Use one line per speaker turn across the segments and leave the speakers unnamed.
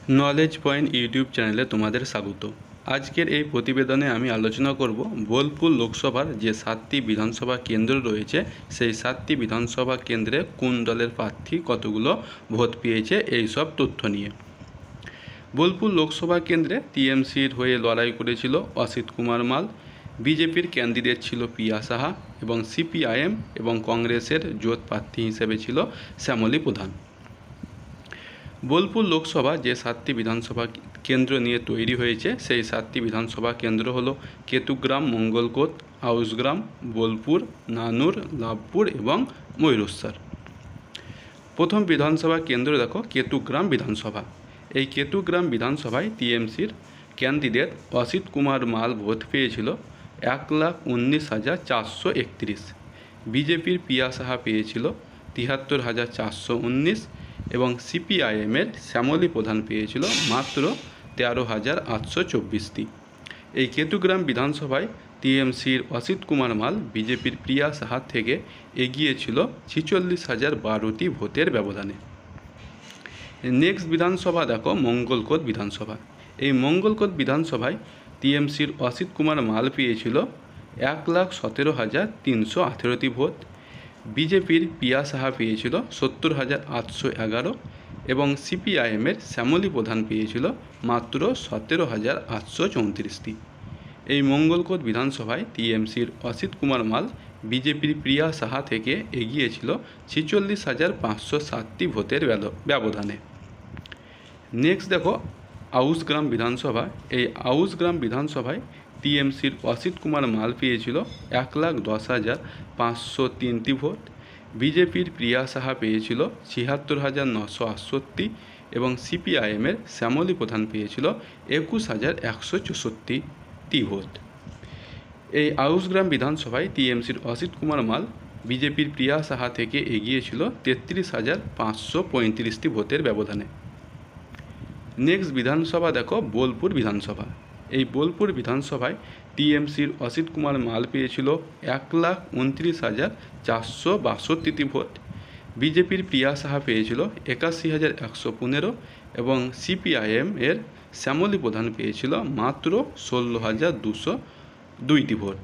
Knowledge point YouTube চ্যানেলে তোমাদের স্বাগত। আজকের এই প্রতিবেদনে আমি আলোচনা করব বোলপুর লোকসভার যে 7টি বিধানসভা কেন্দ্র রয়েছে সেই 7টি বিধানসভা কেন্দ্রে কোন দলের প্রার্থী কতগুলো ভোট পেয়েছে এই সব তথ্য নিয়ে। বোলপুর লোকসভা কেন্দ্রে টিএমসির হয়ে লড়াই করেছিল অসিত কুমার মাল, বিজেপির ক্যান্ডিডেট ছিল পিয়া সাহা এবং সিপিআইএম এবং কংগ্রেসের জোট প্রার্থী হিসেবে ছিল শ্যামলী প্রধান। বোলপুর লোকসভা যে 7টি বিধানসভা কেন্দ্র নিয়ে তৈরি হয়েছে সেই 7টি বিধানসভা কেন্দ্র হলো কেতুগ্রাম, মঙ্গলকোট, আউসগ্রাম, বোলপুর, নানুর, লাভপুর এবং ময়ূরেশ্বর। প্রথম বিধানসভা কেন্দ্র দেখো কেতুগ্রাম বিধানসভা। এই কেতুগ্রাম বিধানসভায় টিএমসির ক্যান্ডিডেট অসিত কুমার মাল ভোট পেয়েছিল 1,19,431। বিজেপির পিয়া সাহা পেয়েছিল 73,419 এবং সিপিআইএমের শ্যামলী প্রধান পেয়েছিল মাত্র 13,824টি। এই কেতুগ্রাম বিধানসভায় টিএমসির অসিত কুমার মাল বিজেপির প্রিয়া সাহা থেকে এগিয়েছিল 46,012টি ভোটের ব্যবধানে। নেক্সট বিধানসভা দেখো মঙ্গলকোট বিধানসভা। এই মঙ্গলকোট বিধানসভায় টিএমসির অসিত কুমার মাল পেয়েছিল 1,17,318টি ভোট। বিজেপির পিয়া সাহা পেয়েছিল 70,811 এবং সিপিআইএমের শ্যামলী প্রধান পেয়েছিল মাত্র 17,834টি। এই মঙ্গলকোট বিধানসভায় টিএমসির অসিত কুমার মাল বিজেপির প্রিয়া সাহা থেকে এগিয়েছিল 46,560টি ভোটের ব্যবধানে। নেক্সট দেখো আউসগ্রাম বিধানসভা। এই আউসগ্রাম বিধানসভায় টিএমসির অসিত কুমার মাল পেয়েছিল 1,10,503টি ভোট। বিজেপির প্রিয়া সাহা পেয়েছিল 76,968 এবং সিপিআইএমের শ্যামলী প্রধান পেয়েছিল 21,164টি ভোট। এই আউসগ্রাম বিধানসভায় টিএমসির অসিত কুমার মাল বিজেপির প্রিয়া সাহা থেকে এগিয়েছিল 33,535টি ভোটের ব্যবধানে। নেক্সট বিধানসভা দেখো বোলপুর বিধানসভা। এই বোলপুর বিধানসভায় টিএমসির অসিত কুমার মাল পেয়েছিল 1,29,462টি ভোট। বিজেপির প্রিয়া সাহা পেয়েছিল 81,115 এবং সিপিআইএম এর শ্যামলী প্রধান পেয়েছিল মাত্র 16,202টি ভোট।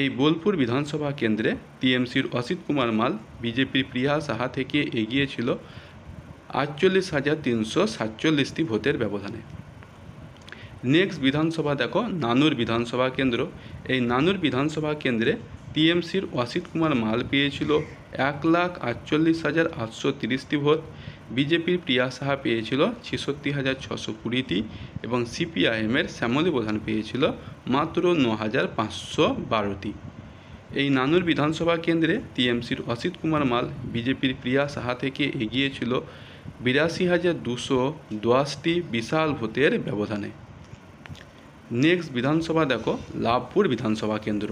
এই বোলপুর বিধানসভা কেন্দ্রে টিএমসির অসিত কুমার মাল বিজেপির প্রিয়া সাহা থেকে এগিয়েছিল 48,347টি ভোটের ব্যবধানে। নেক্সট বিধানসভা দেখো নানুর বিধানসভা কেন্দ্র। এই নানুর বিধানসভা কেন্দ্রে টিএমসির অসিত কুমার মাল পেয়েছিল 1,48,830টি ভোট। বিজেপির প্রিয়া সাহা পেয়েছিল 66,620টি এবং সিপিআইএমের শ্যামলী প্রধান পেয়েছিল মাত্র 9,512টি। এই নানুর বিধানসভা কেন্দ্রে টিএমসির অসিত কুমার মাল বিজেপির প্রিয়া সাহা থেকে এগিয়েছিল 82,210টি বিশাল ভোটের ব্যবধানে। নেক্সট বিধানসভা দেখো লাভপুর বিধানসভা কেন্দ্র।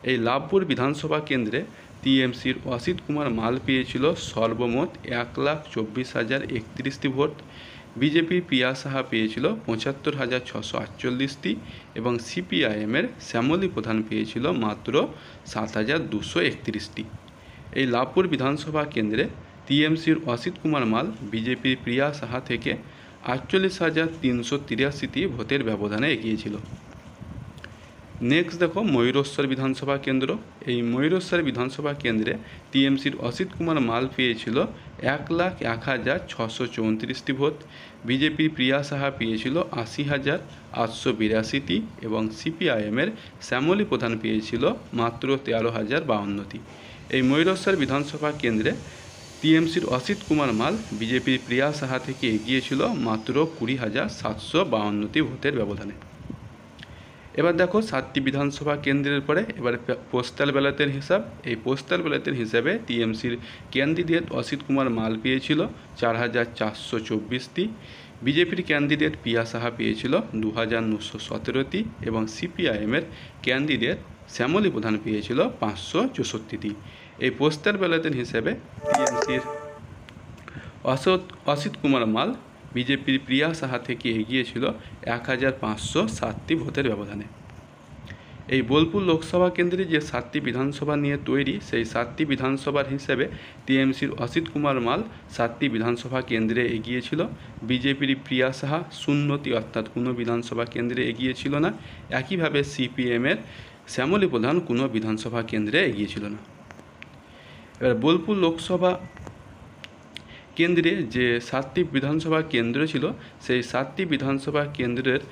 এই লাভপুর বিধানসভা কেন্দ্রে টিএমসির অসিত কুমার মাল পেয়েছিল সর্বমোট 1,24,031টি ভোট। বিজেপির প্রিয়া সাহা পেয়েছিল 75,648টি এবং সিপিআইএমের শ্যামলী প্রধান পেয়েছিল মাত্র 7,231টি। এই লাভপুর বিধানসভা কেন্দ্রে টিএমসির অসিত কুমার মাল বিজেপির প্রিয়া সাহা থেকে 48,383টি ভোটের ব্যবধানে এগিয়েছিল। নেক্সট দেখো ময়ূরেশ্বর বিধানসভা কেন্দ্র। এই ময়ূরেশ্বর বিধানসভা কেন্দ্রে টিএমসির অসিত কুমার মাল পেয়েছিল 1,01,634টি ভোট। বিজেপির প্রিয়া সাহা পেয়েছিল 80,882টি এবং সিপিআইএমের শ্যামলী প্রধান পেয়েছিল মাত্র 13,052টি। এই ময়ূরেশ্বর বিধানসভা কেন্দ্রে টিএমসির অসিত কুমার মাল বিজেপির প্রিয়া সাহা থেকে এগিয়েছিল মাত্র 20,752টি ভোটের ব্যবধানে। এবার দেখো 7টি বিধানসভা কেন্দ্রের পরে এবার পোস্টাল ব্যালটের হিসাব। এই পোস্টাল ব্যালটের হিসাবে টিএমসির ক্যান্ডিডেট অসিত কুমার মাল পেয়েছিল 4,424টি। বিজেপির ক্যান্ডিডেট পিয়া সাহা পেয়েছিল 2,917টি এবং সিপিআইএমের ক্যান্ডিডেট শ্যামলী প্রধান পেয়েছিল 564টি। এই পোস্টাল ব্যালটের হিসেবে টিএমসির অসিত কুমার মাল বিজেপির প্রিয়া সাহা থেকে এগিয়েছিল 1,560টি ভোটের ব্যবধানে। এই বোলপুর লোকসভা কেন্দ্রে যে 7টি বিধানসভা নিয়ে তৈরি, সেই 7টি বিধানসভার হিসেবে টিএমসির অসিত কুমার মাল 7টি বিধানসভা কেন্দ্রে এগিয়েছিল। বিজেপির প্রিয়া সাহা 0টি, অর্থাৎ কোনো বিধানসভা কেন্দ্রে এগিয়েছিল না। একইভাবে সিপিএমের শ্যামলী প্রধান কোনো বিধানসভা কেন্দ্রে এগিয়েছিল না। এবার বোলপুর লোকসভা কেন্দ্রে যে 7টি বিধানসভা কেন্দ্র ছিল, সেই 7টি বিধানসভা কেন্দ্রের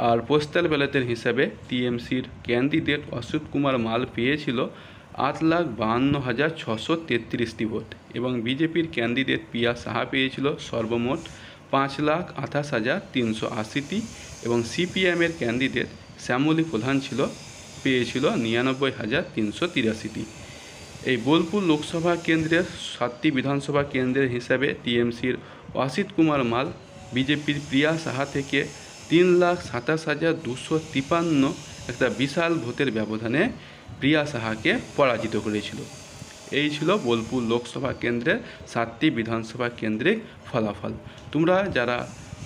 আর পোস্টাল ব্যালটের হিসাবে টিএমসির ক্যান্ডিডেট অসিত কুমার মাল পেয়েছিল 8,52,633টি ভোট এবং বিজেপির ক্যান্ডিডেট প্রিয়া সাহা পেয়েছিল সর্বমোট 5,28,380টি এবং সিপিএমের ক্যান্ডিডেট শ্যামলী প্রধান পেয়েছিল 99,383টি। এই বোলপুর লোকসভা কেন্দ্রের 7টি বিধানসভা কেন্দ্রের হিসাবে টিএমসির অসিত কুমার মাল বিজেপির প্রিয়া সাহা থেকে 3,27,253 একটা বিশাল ভোটের ব্যবধানে প্রিয়া সাহাকে পরাজিত করেছিল। এই ছিল বোলপুর লোকসভা কেন্দ্রের 7টি বিধানসভা কেন্দ্রিক ফলাফল। তোমরা যারা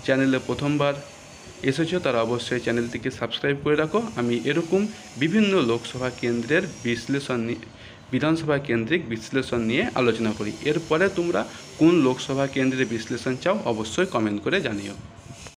চ্যানেলে প্রথমবার এসেছো তারা অবশ্যই চ্যানেলটিকে সাবস্ক্রাইব করে রাখো। আমি এরকম বিভিন্ন লোকসভা কেন্দ্রের বিধানসভা কেন্দ্রিক বিশ্লেষণ নিয়ে আলোচনা করি। এরপরে তোমরা কোন লোকসভা কেন্দ্রের বিশ্লেষণ চাও অবশ্যই কমেন্ট করে জানিও।